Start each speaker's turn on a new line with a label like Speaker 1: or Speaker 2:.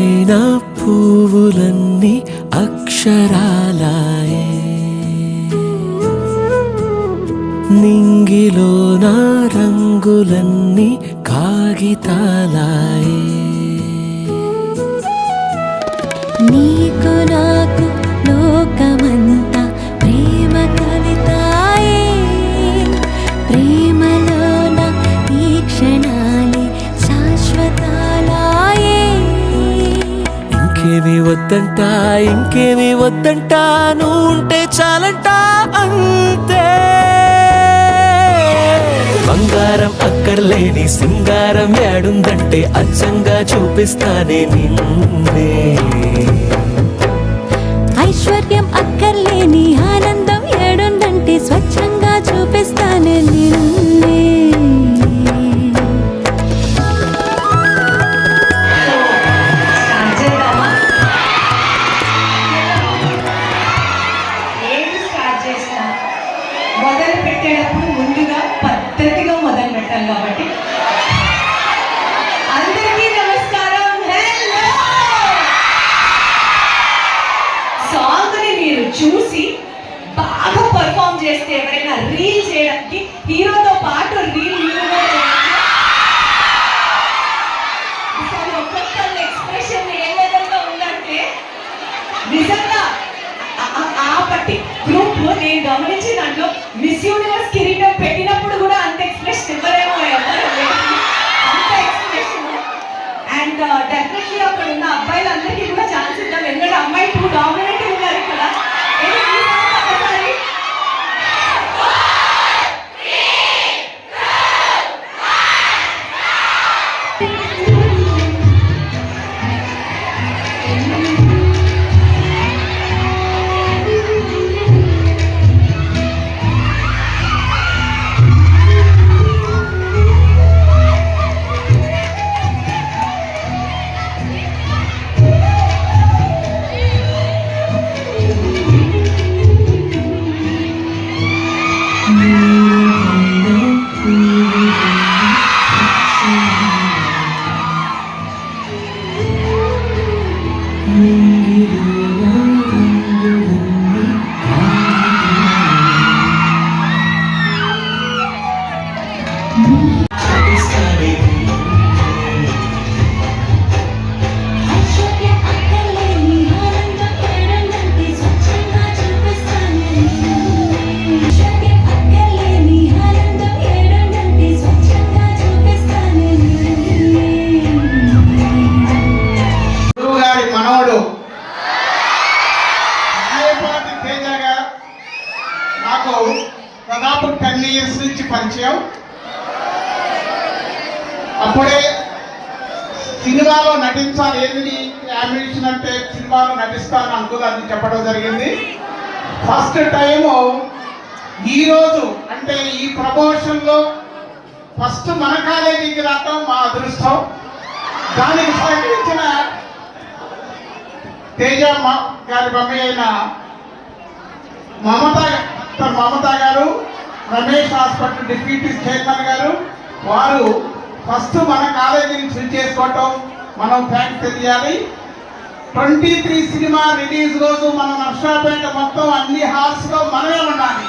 Speaker 1: పూసిన పువ్వులన్నీ అక్షరాలాయే, నింగిలో నా రంగులన్నీ కాగితాలాయే.
Speaker 2: నీకు నాకు లోకమంతా ప్రేమ కవితాయే, ప్రేమలోన ఈ క్షణాలే శాశ్వతాలాయే.
Speaker 1: ఇంకేమి వద్దంట, ఇంకేమి వద్దంట, నువ్వు ఉంటే చాలంట అంతే. బంగారం అక్కర్లేని సింగారం ఏడుందంటే అచ్చంగా చూపిస్తానే నిన్నే.
Speaker 2: ఐశ్వర్యం అక్కర్లేని ఆనందం ఏడుందంటే స్వచ్ఛంగా చూపిస్తానే నిన్నే.
Speaker 3: మొదలు పెట్టేటప్పుడు ముందుగా పద్ధతిగా మొదలు పెట్టాలి కాబట్టి అందరికీ నమస్కారం. హలో, సాంగ్ని మీరు చూసి బాగా పర్ఫామ్ చేస్తే ఎవరైనా రీల్ చేయడానికి హీరోతో పాటు రీల్ ఒక్కొక్కళ్ళ ఎక్స్ప్రెషన్ ఏ లెవెల్లో ఉందంటే నిజంగా ఆ పట్టి గ్రూప్ నేను గమనించి దాంట్లో మిస్ యూనివర్స్ కిరీటం పెట్టినప్పుడు కూడా అంత ఎక్స్ప్రెషన్ ఇవ్వరేమో, అంత ఎక్స్ప్రెషన్. అండ్ డెఫినెట్లీ అక్కడ ఉన్న అబ్బాయిలందరికీ కూడా ఛాన్స్ ఇద్దాం, ఎందుకంటే అమ్మాయి 2 డామినేట్ ఉన్నారు ఇక్కడ. ఒకసారి
Speaker 4: దాదాపు 10 years నుంచి పరిచయం. అప్పుడే సినిమాలో నటించాలి, ఏది యామినేషన్ అంటే సినిమాలో నటిస్తాను అనుకుని చెప్పడం జరిగింది. ఫస్ట్ టైము ఈరోజు అంటే ఈ ప్రమోషన్లో ఫస్ట్ మన కాలేజీకి రావటం మా అదృష్టం. దానికి సహకరించిన తేజ గారి మమ్మీ అయిన మమతా గారు, రమేష్ హాస్పిటల్ డిప్యూటీ చైర్మన్ గారు, వారు ఫస్ట్ మన కాలేజీని స్విచ్ చేసుకోవటం మనం థ్యాంక్స్ తెలియాలి. 23 సినిమా రిలీజ్ రోజు మన నర్సాపేట మొత్తం అన్ని హాల్స్లో మనమే ఉండాలి.